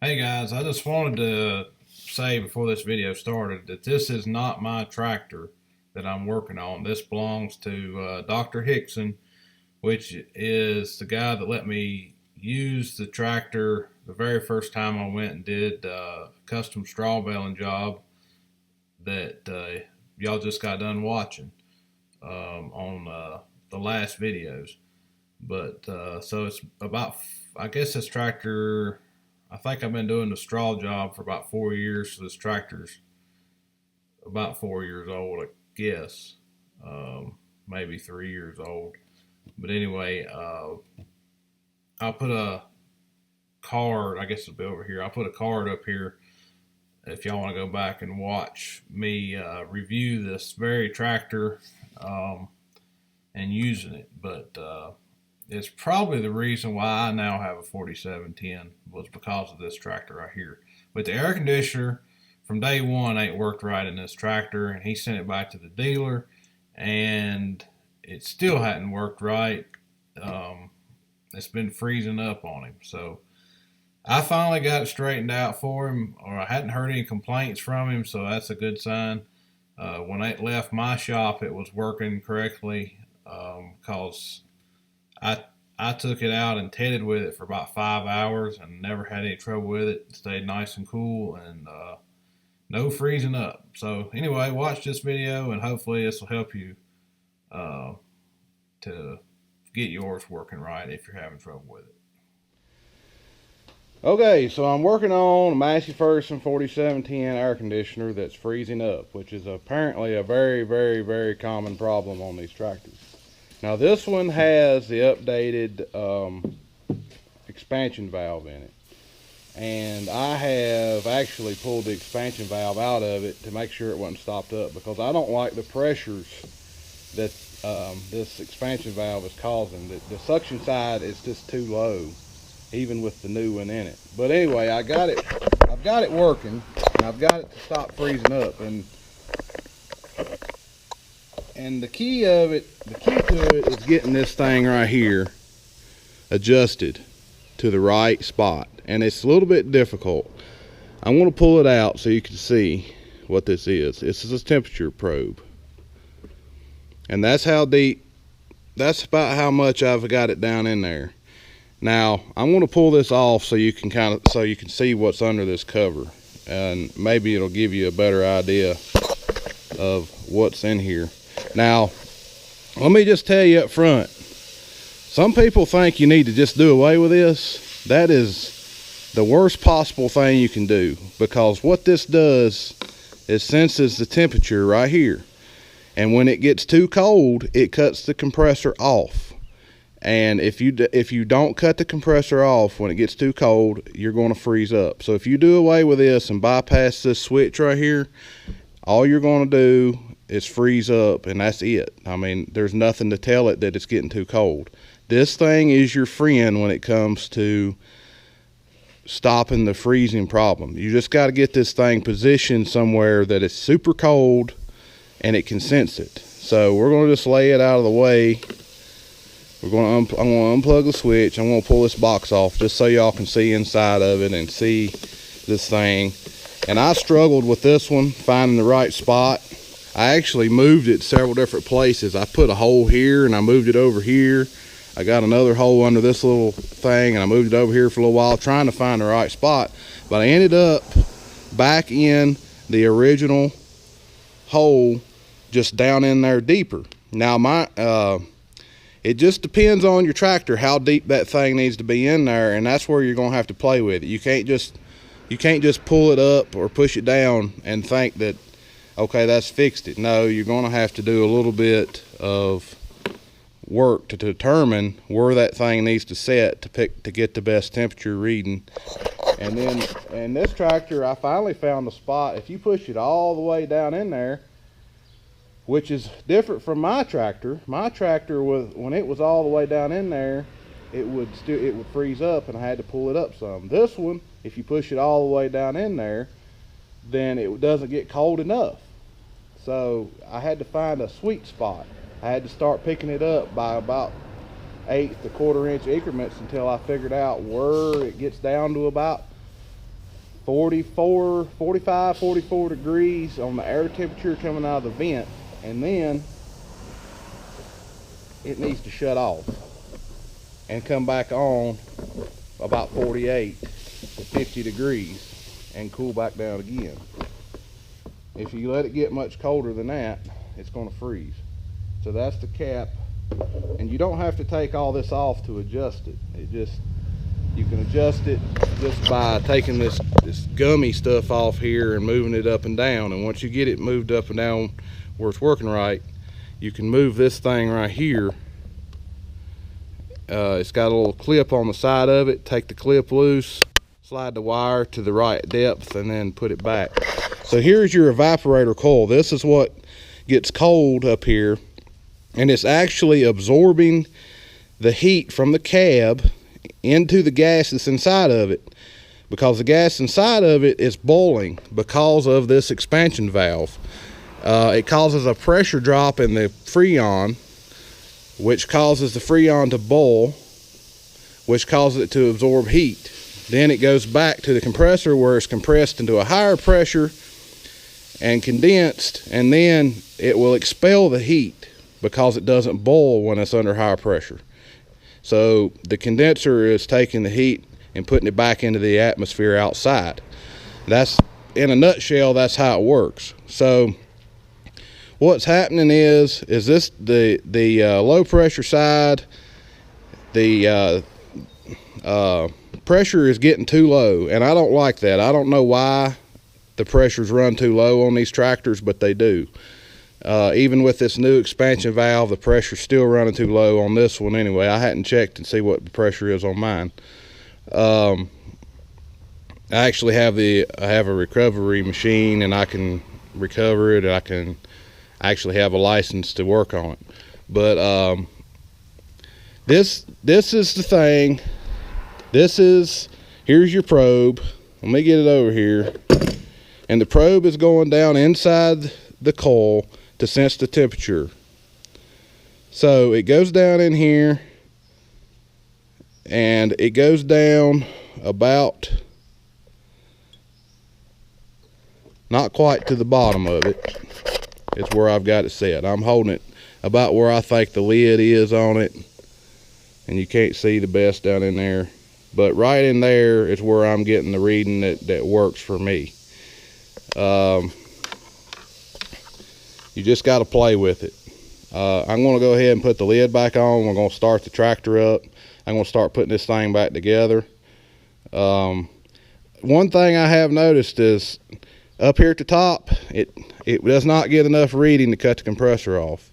Hey guys, I just wanted to say before this video started that this is not my tractor that I'm working on. This belongs to Dr. Hickson, which is the guy that let me use the tractor the very first time I went and did a custom straw baling job that y'all just got done watching on the last videos. But so it's about, I guess this tractor, I think I've been doing the straw job for about 4 years. So this tractor's about 4 years old, I guess. Maybe 3 years old. But anyway, I'll put a card, I guess it'll be over here. I'll put a card up here if y'all want to go back and watch me review this very tractor and using it. But it's probably the reason why I now have a 4710 was because of this tractor right here. But the air conditioner from day one ain't worked right in this tractor, and he sent it back to the dealer, and it still hadn't worked right. It's been freezing up on him. So I finally got it straightened out for him, or I hadn't heard any complaints from him, so that's a good sign. When it left my shop, it was working correctly because I took it out and tedded with it for about 5 hours and never had any trouble with it. It stayed nice and cool and no freezing up. So anyway, watch this video and hopefully this will help you to get yours working right if you're having trouble with it. Okay, so I'm working on a Massey Ferguson 4710 air conditioner that's freezing up, which is apparently a very common problem on these tractors. Now this one has the updated expansion valve in it, and I have actually pulled the expansion valve out of it to make sure it wasn't stopped up, because I don't like the pressures that this expansion valve is causing. The suction side is just too low, even with the new one in it. But anyway, I've got it working, and I've got it to stop freezing up, and the key to it is getting this thing right here adjusted to the right spot, and it's a little bit difficult. I want to pull it out so you can see what this is. This is a temperature probe, and that's how deep, that's about how much I've got it down in there. Now I'm going to pull this off so you can see what's under this cover, and maybe it'll give you a better idea of what's in here. Now let me just tell you up front, some people think you need to just do away with this. That is the worst possible thing you can do, because what this does is senses the temperature right here, and when it gets too cold it cuts the compressor off. And if you don't cut the compressor off when it gets too cold, you're going to freeze up. So if you do away with this and bypass this switch right here, all you're going to do is freeze up, and that's it. I mean, there's nothing to tell it that it's getting too cold. This thing is your friend when it comes to stopping the freezing problem. You just got to get this thing positioned somewhere that it's super cold and it can sense it. So we're going to just lay it out of the way. I'm going to unplug the switch. I'm going to pull this box off just so y'all can see inside of it and see this thing. And I struggled with this one, finding the right spot. I actually moved it several different places. I put a hole here and I moved it over here. I got another hole under this little thing and I moved it over here for a little while trying to find the right spot. But I ended up back in the original hole, just down in there deeper. Now it just depends on your tractor how deep that thing needs to be in there, and that's where you're going to have to play with it. You can't just pull it up or push it down and think that, okay, that's fixed it. No, you're going to have to do a little bit of work to determine where that thing needs to set to get the best temperature reading. And then in this tractor, I finally found the spot. If you push it all the way down in there, which is different from my tractor. My tractor was, when it was all the way down in there, it would freeze up and I had to pull it up some. This one, if you push it all the way down in there, then it doesn't get cold enough. So I had to find a sweet spot. I had to start picking it up by about 1/8 to 1/4 inch increments until I figured out where it gets down to about 45, 44 degrees on the air temperature coming out of the vent, and then it needs to shut off and come back on about 48 to 50 degrees and cool back down again. If you let it get much colder than that, it's going to freeze. So that's the cap, and you don't have to take all this off to adjust it. You can adjust it just by taking this gummy stuff off here and moving it up and down. And once you get it moved up and down where it's working right, you can move this thing right here. It's got a little clip on the side of it. Take the clip loose, slide the wire to the right depth, and then put it back. So here's your evaporator coil. This is what gets cold up here, and it's actually absorbing the heat from the cab into the gas that's inside of it, because the gas inside of it is boiling because of this expansion valve. It causes a pressure drop in the freon, which causes the freon to boil, which causes it to absorb heat. Then it goes back to the compressor where it's compressed into a higher pressure and condensed, and then it will expel the heat because it doesn't boil when it's under higher pressure. So the condenser is taking the heat and putting it back into the atmosphere outside. That's, in a nutshell, that's how it works. So what's happening is this the low pressure side, the pressure is getting too low, and I don't like that. I don't know why the pressures run too low on these tractors, but they do. Even with this new expansion valve, the pressure's still running too low on this one anyway. I hadn't checked and see what the pressure is on mine. I actually have I have a recovery machine, and I can recover it, and I can actually have a license to work on it. But this is the thing. Here's your probe. Let me get it over here. And the probe is going down inside the coil to sense the temperature. So it goes down in here, and it goes down about, not quite to the bottom of it. It's where I've got it set. I'm holding it about where I think the lid is on it, and you can't see the best down in there, but right in there is where I'm getting the reading that works for me. You just got to play with it. I'm going to go ahead and put the lid back on. We're going to start the tractor up. I'm going to start putting this thing back together. One thing I have noticed is up here at the top, it does not get enough reading to cut the compressor off.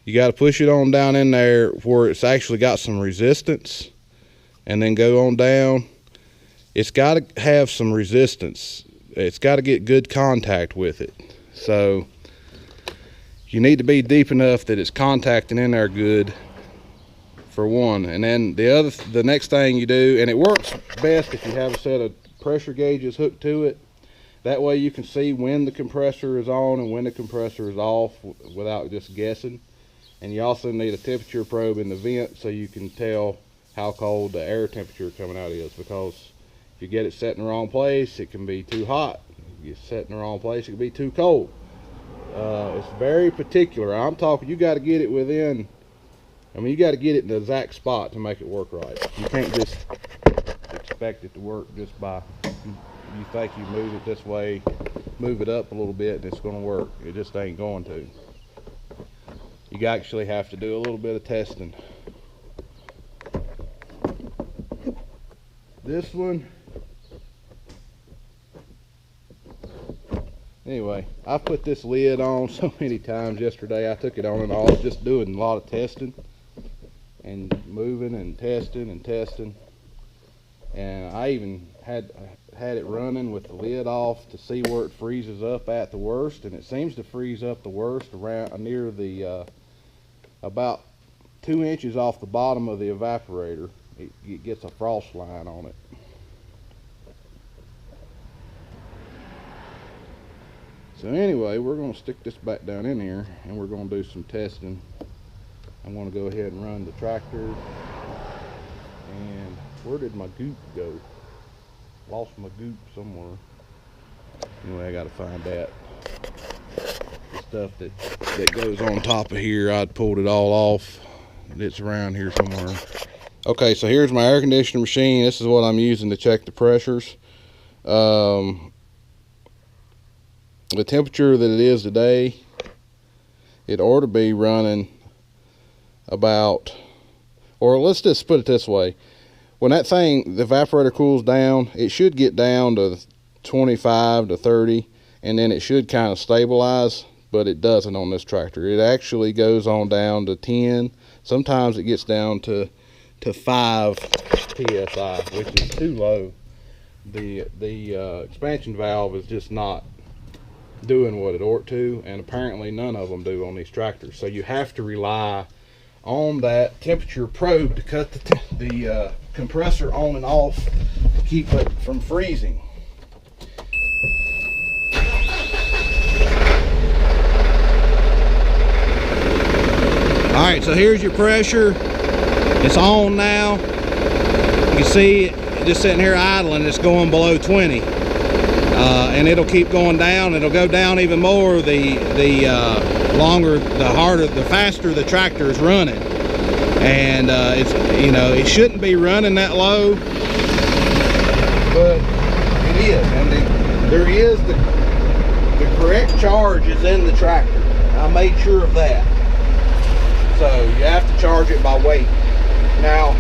You got to push it on down in there where it's actually got some resistance, and then go on down. It's got to have some resistance. It's got to get good contact with it. So you need to be deep enough that it's contacting in there good, for one. And then the next thing you do, and it works best if you have a set of pressure gauges hooked to it. That way you can see when the compressor is on and when the compressor is off without just guessing. And you also need a temperature probe in the vent so you can tell how cold the air temperature coming out is, because if you get it set in the wrong place, it can be too hot. If you set it in the wrong place, it can be too cold. It's very particular. I'm talking, you got to get it within, you got to get it in the exact spot to make it work right. You can't just expect it to work just by, you think you move it this way, move it up a little bit, and it's going to work. It just ain't going to. You actually have to do a little bit of testing. This one, anyway, I put this lid on so many times yesterday. I took it on and off, just doing a lot of testing and moving and testing and testing. And I even had it running with the lid off to see where it freezes up at the worst, and it seems to freeze up the worst around near the about 2 inches off the bottom of the evaporator. It gets a frost line on it. So anyway, we're going to stick this back down in here, and we're going to do some testing. I'm going to go ahead and run the tractor. And where did my goop go? lost my goop somewhere. Anyway, I gotta find that. The stuff that goes on top of here, I'd pulled it all off. It's around here somewhere. Okay, so here's my air conditioner machine. This is what I'm using to check the pressures. The temperature that it is today, it ought to be running about, or let's just put it this way. When that thing, the evaporator cools down, it should get down to 25 to 30, and then it should kind of stabilize, but it doesn't on this tractor. It actually goes on down to 10. Sometimes it gets down to 5 psi, which is too low. The expansion valve is just not doing what it ought to, and apparently none of them do on these tractors. So you have to rely on that temperature probe to cut the compressor on and off to keep it from freezing. All right, so here's your pressure. It's on now. You can see it just sitting here idling. It's going below 20, and it'll keep going down. It'll go down even more the longer, the harder, the faster the tractor is running. And it's, you know, it shouldn't be running that low, but it is. And there is the correct charge is in the tractor. I made sure of that. So you have to charge it by weight. Now,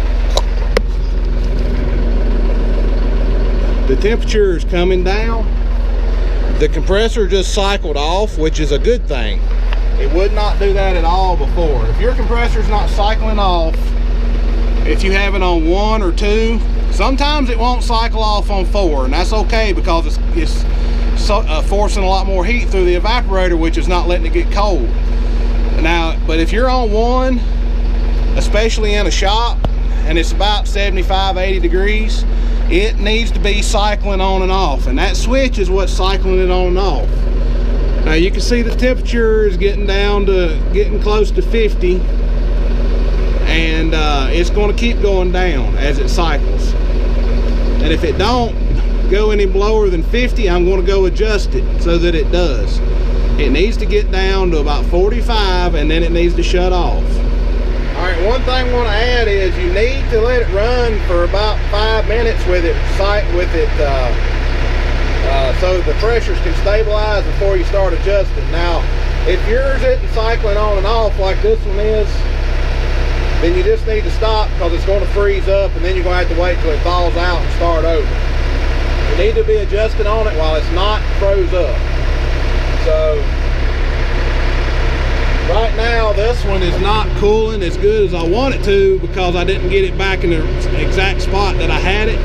the temperature is coming down. The compressor just cycled off, which is a good thing. It would not do that at all before. If your compressor's not cycling off, if you have it on 1 or 2, sometimes it won't cycle off on 4, and that's okay because it's forcing a lot more heat through the evaporator, which is not letting it get cold. Now, but if you're on 1, especially in a shop, and it's about 75, 80 degrees, it needs to be cycling on and off, and that switch is what's cycling it on and off. Now you can see the temperature is getting close to 50, and it's going to keep going down as it cycles. And if it don't go any lower than 50, I'm going to go adjust it so that it does. It needs to get down to about 45, and then it needs to shut off. All right, one thing I want to add is you need to let it run for about 5 minutes with it, so the pressures can stabilize before you start adjusting. Now, if yours isn't cycling on and off like this one is, then you just need to stop because it's going to freeze up, and then you're going to have to wait till it thaws out and start over. You need to be adjusting on it while it's not froze up. So right now this one is not cooling as good as I want it to because I didn't get it back in the exact spot that I had it.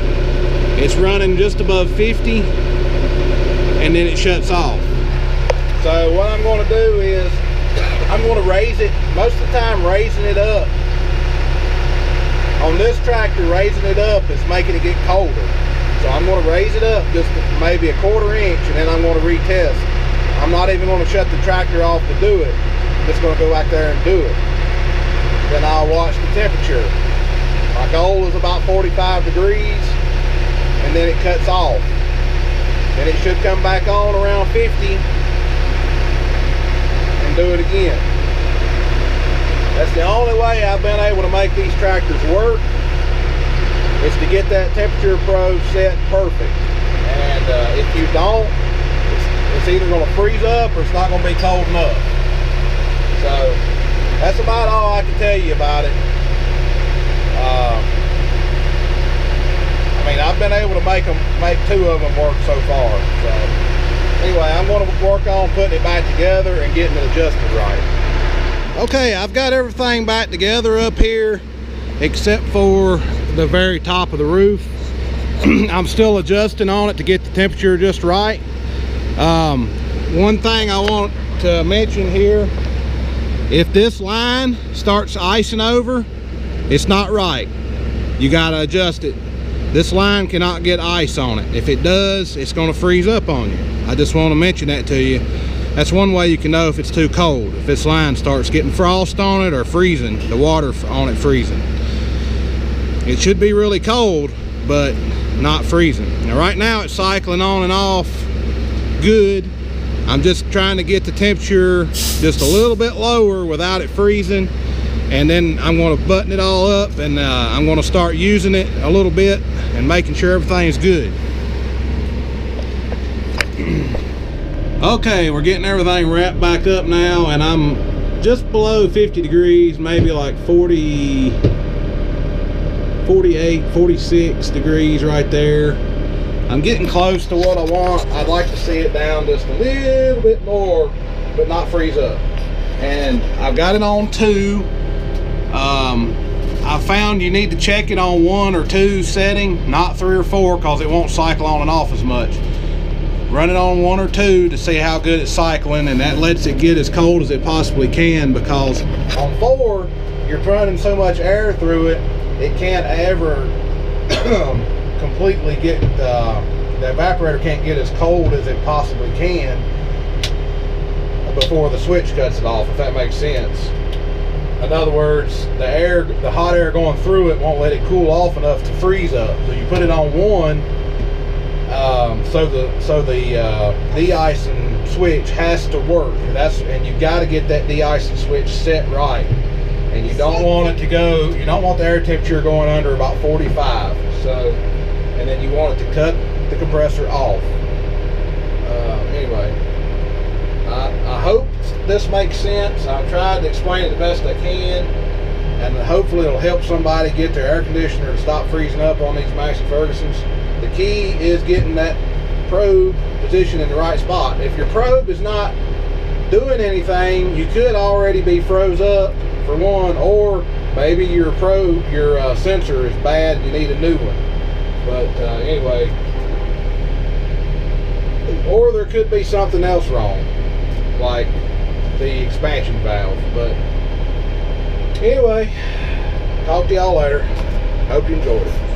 It's running just above 50, and then it shuts off. So what I'm going to do is I'm going to raise it. Most of the time raising it up on this tractor, raising it up is making it get colder. So I'm going to raise it up just maybe a 1/4 inch, and then I'm going to retest. I'm not even going to shut the tractor off to do it. I'm just going to go back there and do it. Then I'll watch the temperature. My goal is about 45 degrees, and then it cuts off. Then it should come back on around 50 and do it again. That's the only way I've been able to make these tractors work, is to get that temperature probe set perfect. And if you don't, it's either going to freeze up or it's not going to be cold enough. So that's about all I can tell you about it. I mean, I've been able to make 2 of them work so far. So anyway, I'm going to work on putting it back together and getting it adjusted right. Okay, I've got everything back together up here except for the very top of the roof. I'm still adjusting on it to get the temperature just right. One thing I want to mention here, if this line starts icing over, it's not right. You got to adjust it. This line cannot get ice on it. If it does, it's going to freeze up on you. I just want to mention that to you. That's one way you can know if it's too cold. If this line starts getting frost on it or freezing, the water on it freezing. It should be really cold, but not freezing. Now right now it's cycling on and off good. I'm just trying to get the temperature just a little bit lower without it freezing, and then I'm going to button it all up, and I'm going to start using it a little bit and making sure everything's good. Okay, we're getting everything wrapped back up now, and I'm just below 50 degrees, maybe like 40, 48, 46 degrees right there. I'm getting close to what I want. I'd like to see it down just a little bit more, but not freeze up. And I've got it on 2. I found you need to check it on 1 or 2 setting, not 3 or 4, because it won't cycle on and off as much. Run it on 1 or 2 to see how good it's cycling, and that lets it get as cold as it possibly can, because on 4 you're running so much air through it, it can't ever completely get the evaporator can't get as cold as it possibly can before the switch cuts it off, if that makes sense. In other words, the hot air going through it won't let it cool off enough to freeze up. So you put it on 1, so the de-icing switch has to work. And you've got to get that de-icing switch set right. And you don't want it to go, you don't want the air temperature going under about 45. So, and then you want it to cut the compressor off. Anyway, I hope this makes sense. I've tried to explain it the best I can, and hopefully it'll help somebody get their air conditioner to stop freezing up on these Massey Fergusons. The key is getting that probe positioned in the right spot. If your probe is not doing anything, you could already be froze up, for one, or maybe your probe, your sensor is bad and you need a new one. But anyway, or there could be something else wrong, like the expansion valve. But anyway, talk to y'all later. Hope you enjoyed it.